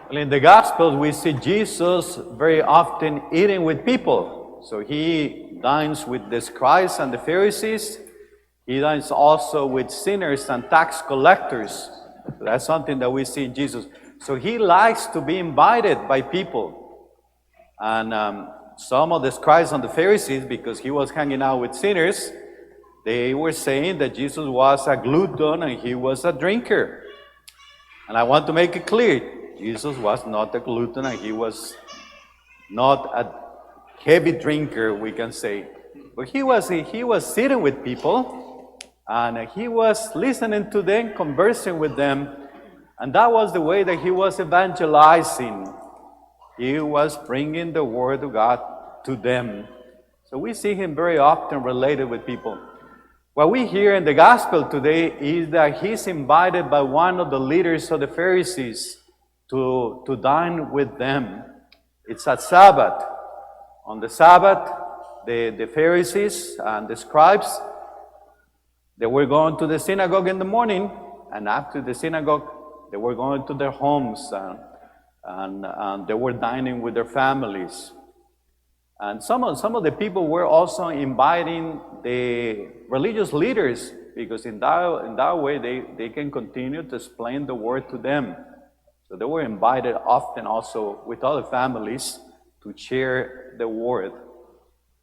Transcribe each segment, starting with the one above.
Well, in the Gospels, we see Jesus very often eating with people. So he dines with the scribes and the Pharisees. He dines also with sinners and tax collectors. That's something that we see in Jesus. So he likes to be invited by people. And some of the scribes and the Pharisees, because he was hanging out with sinners, they were saying that Jesus was a glutton and he was a drinker. And I want to make it clear, Jesus was not a glutton and he was not a heavy drinker, we can say. But he was sitting with people and he was listening to them, conversing with them. And that was the way that he was evangelizing. He was bringing the word of God to them. So we see him very often related with people. What we hear in the gospel today is that he's invited by one of the leaders of the Pharisees to dine with them. It's at Sabbath. On the Sabbath, the Pharisees and the scribes, they were going to the synagogue in the morning, and after the synagogue, they were going to their homes, and they were dining with their families. And some of the people were also inviting the religious leaders, because in that way they can continue to explain the word to them. So they were invited often also with other families to share the word.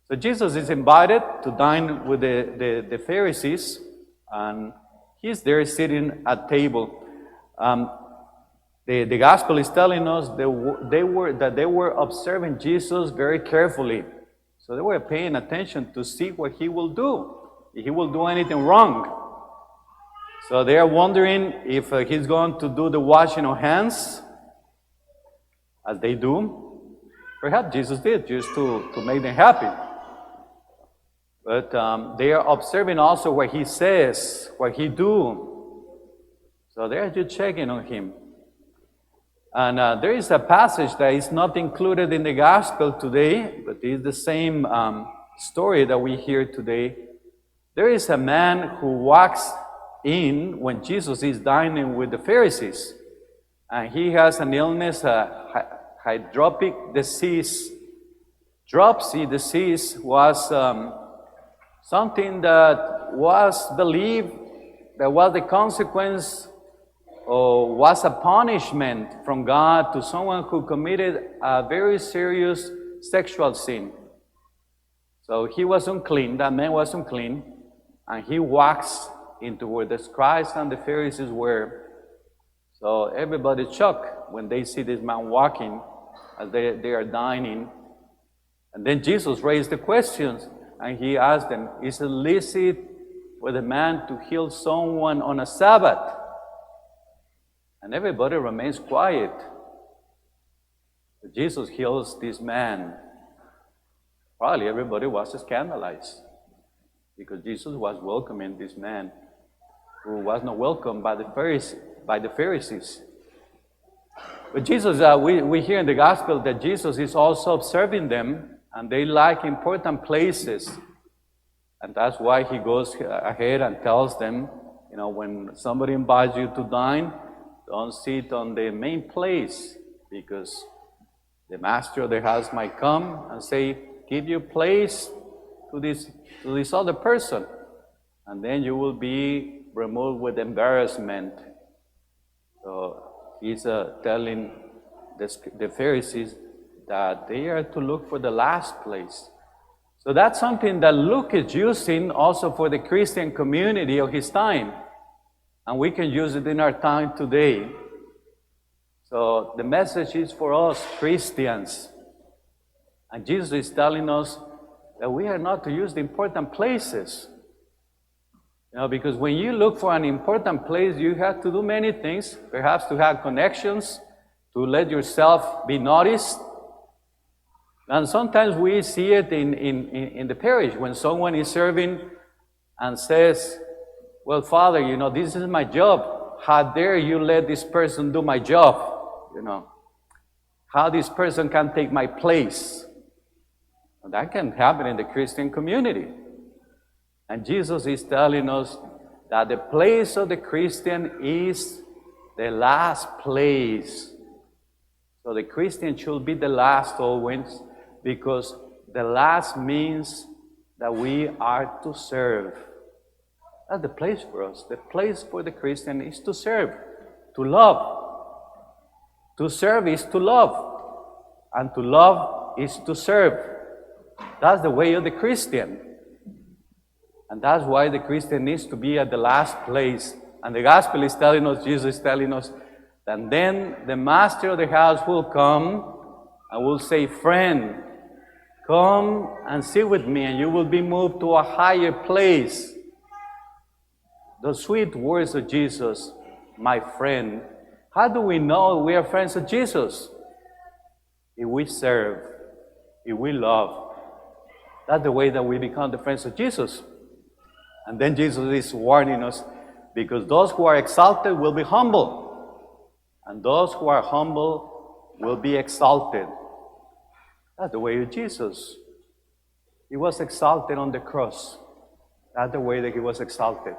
So Jesus is invited to dine with the Pharisees, and he's there sitting at table. The gospel is telling us that they were observing Jesus very carefully. So they were paying attention to see what he will do, if he will do anything wrong. So they are wondering if he's going to do the washing of hands, as they do. Perhaps Jesus did, just to make them happy. But they are observing also what he says, what he do. So they are just checking on him. And there is a passage that is not included in the gospel today, but is the same story that we hear today. There is a man who walks in when Jesus is dining with the Pharisees, and he has an illness, a hydropic disease. Dropsy disease was something that was believed that was the consequence or was a punishment from God to someone who committed a very serious sexual sin. So he was unclean, that man was unclean, and he walks into where the scribes and the Pharisees were. So everybody's shocked when they see this man walking as they are dining. And then Jesus raised the questions, and he asked them, is it licit for the man to heal someone on a Sabbath? And everybody remains quiet. But Jesus heals this man. Probably everybody was scandalized, because Jesus was welcoming this man who was not welcomed by the Pharisees. But Jesus, we hear in the gospel that Jesus is also observing them, and they like important places. And that's why he goes ahead and tells them, when somebody invites you to dine, don't sit on the main place, because the master of the house might come and say, give your place to this other person, and then you will be removed with embarrassment. So he's telling the Pharisees that they are to look for the last place. So that's something that Luke is using also for the Christian community of his time, and we can use it in our time today. So the message is for us Christians, and Jesus is telling us that we are not to use the important places. Because when you look for an important place, you have to do many things, perhaps to have connections, to let yourself be noticed. And sometimes we see it in the parish when someone is serving and says, well, Father, this is my job. How dare you let this person do my job? How this person can take my place. And that can happen in the Christian community. And Jesus is telling us that the place of the Christian is the last place. So the Christian should be the last always, because the last means that we are to serve. That's the place for us. The place for the Christian is to serve, to love. To serve is to love, and to love is to serve. That's the way of the Christian. And that's why the Christian needs to be at the last place. And the gospel is telling us, Jesus is telling us, that then the master of the house will come and will say, friend, come and sit with me, and you will be moved to a higher place. The sweet words of Jesus, my friend. How do we know we are friends of Jesus? If we serve, if we love. That's the way that we become the friends of Jesus. And then Jesus is warning us, because those who are exalted will be humble, and those who are humble will be exalted. That's the way of Jesus. He was exalted on the cross. That's the way that he was exalted.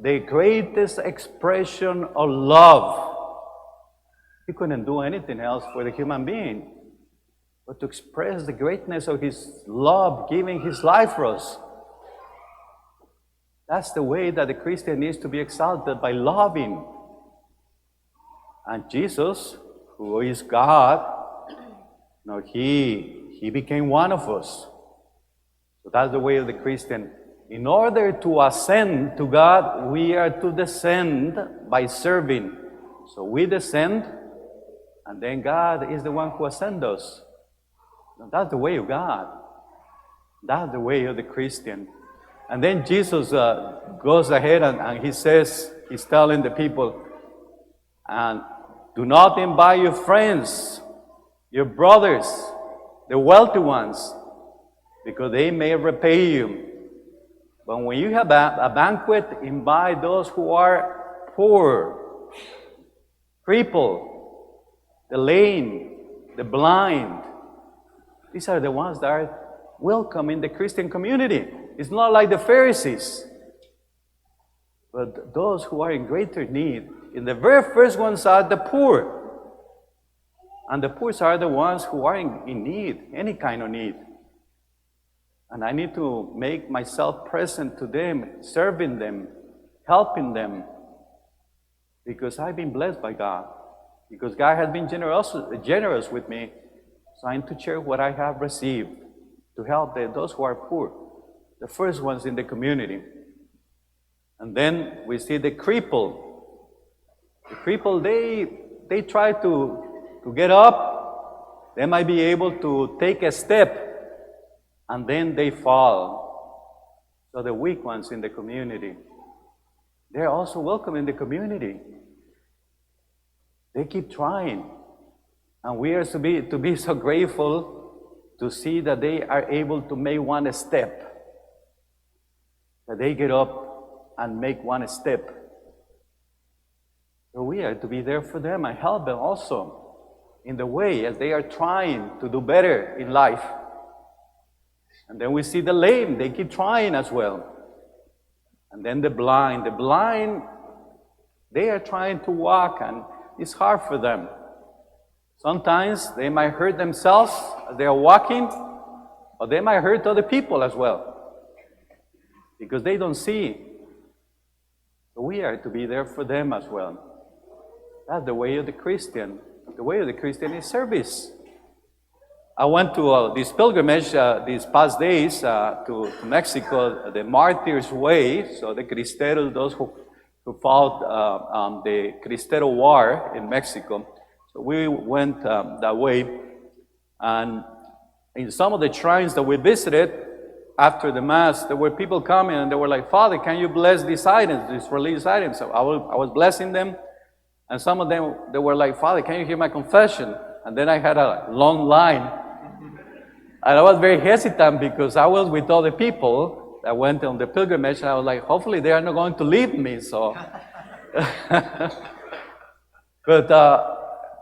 The greatest expression of love. He couldn't do anything else for the human being but to express the greatness of his love, giving his life for us. That's the way that the Christian needs to be exalted, by loving. And Jesus, who is God, he became one of us. So that's the way of the Christian. In order to ascend to God, we are to descend by serving. So we descend, and then God is the one who ascends us. Now, that's the way of God. That's the way of the Christian. And then Jesus goes ahead and he says, he's telling the people, and do not invite your friends, your brothers, the wealthy ones, because they may repay you. But when you have a banquet, invite those who are poor, crippled, the lame, the blind. These are the ones that are welcome in the Christian community. It's not like the Pharisees, but those who are in greater need. And the very first ones are the poor. And the poor are the ones who are in need, any kind of need. And I need to make myself present to them, serving them, helping them, because I've been blessed by God. Because God has been generous with me, so I need to share what I have received to help those who are poor, the first ones in the community. And then we see the crippled. The crippled, they try to get up. They might be able to take a step, and then they fall. So the weak ones in the community, they're also welcome in the community. They keep trying. And we are to be so grateful to see that they are able to make one step. That they get up and make one step. So we are to be there for them and help them also in the way as they are trying to do better in life. And then we see the lame, they keep trying as well. And then the blind, they are trying to walk, and it's hard for them. Sometimes they might hurt themselves as they are walking, or they might hurt other people as well, because they don't see. So we are to be there for them as well. That's the way of the Christian. The way of the Christian is service. I went to this pilgrimage these past days to Mexico, the Martyrs' Way. So the Cristeros, those who fought the Cristero War in Mexico. So we went that way. And in some of the shrines that we visited, after the Mass, there were people coming and they were like, Father, can you bless these items, these religious items? So I was blessing them. And some of them, they were like, Father, can you hear my confession? And then I had a long line. And I was very hesitant because I was with other people that went on the pilgrimage, and I was like, hopefully they are not going to leave me, so. But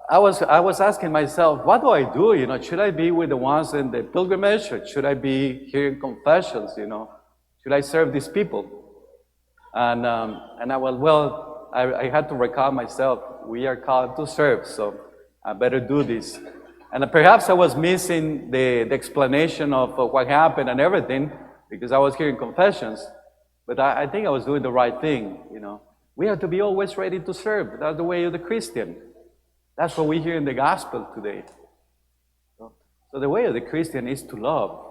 I was asking myself, what do I do? Should I be with the ones in the pilgrimage, or should I be hearing confessions? Should I serve these people? And I was, I had to recall myself. We are called to serve, so I better do this. And perhaps I was missing the explanation of what happened and everything because I was hearing confessions. But I think I was doing the right thing, you know. We have to be always ready to serve. That's the way of the Christian. That's what we hear in the gospel today. So the way of the Christian is to love.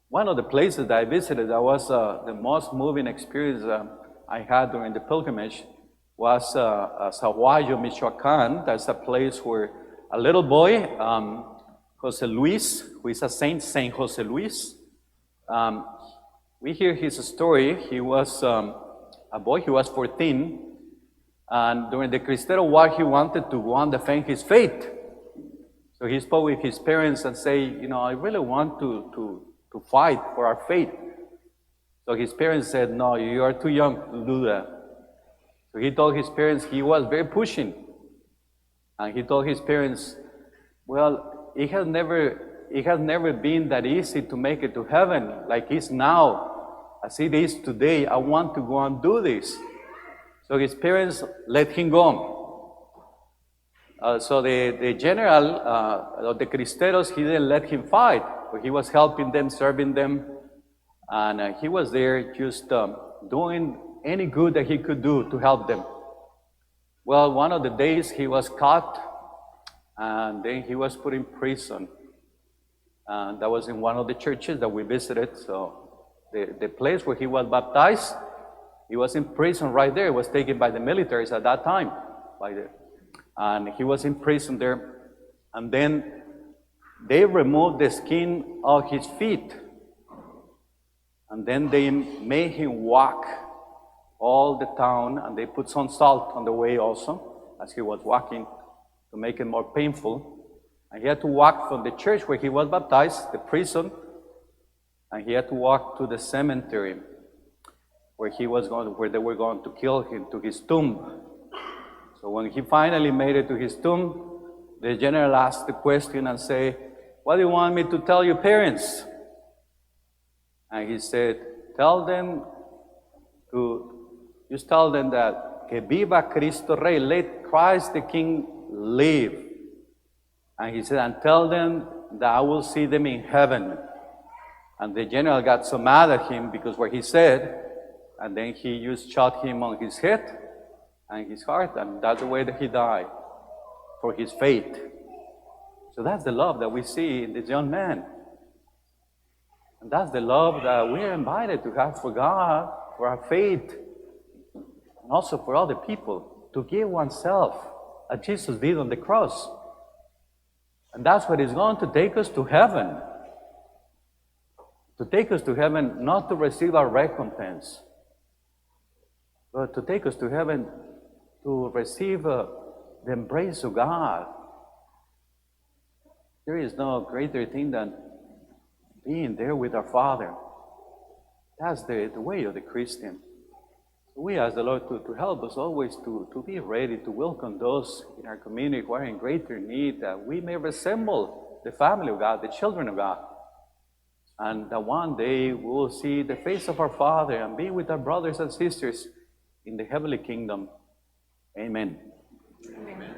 One of the places that I visited that was the most moving experience I had during the pilgrimage was Sahuayo, Michoacan. That's a place where a little boy, Jose Luis, who is a saint, Saint Jose Luis, we hear his story. He was a boy, he was 14, and during the Cristero War, he wanted to go and defend his faith. So he spoke with his parents and say, you know, I really want to fight for our faith. So his parents said, no, you are too young to do that. So he told his parents he was very pushing. And he told his parents, well, it has never been that easy to make it to heaven like it's now. As it is today, I want to go and do this. So his parents let him go. So the general of the Cristeros, he didn't let him fight, but he was helping them, serving them, and he was there just doing any good that he could do to help them. Well, one of the days he was caught, and then he was put in prison. And that was in one of the churches that we visited. So the place where he was baptized, he was in prison right there. He was taken by the militaries at that time. And he was in prison there. And then they removed the skin of his feet. And then they made him walk all the town, and they put some salt on the way also, as he was walking, to make it more painful. And he had to walk from the church where he was baptized, the prison, and he had to walk to the cemetery where they were going to kill him, to his tomb. So when he finally made it to his tomb, the general asked the question and said, what do you want me to tell your parents? And he said, tell them that que viva Cristo Rey, let Christ the King live. And he said, and tell them that I will see them in heaven. And the general got so mad at him because what he said, and then he just shot him on his head and his heart, and that's the way that he died, for his faith. So that's the love that we see in this young man. And that's the love that we are invited to have for God, for our faith, and also for other people, to give oneself, as Jesus did on the cross. And that's what is going to take us to heaven. To take us to heaven, not to receive our recompense, but to take us to heaven to receive the embrace of God. There is no greater thing than being there with our Father. That's the way of the Christian. We ask the Lord to help us always to be ready to welcome those in our community who are in greater need, that we may resemble the family of God, the children of God. And that one day we will see the face of our Father and be with our brothers and sisters in the heavenly kingdom. Amen. Amen.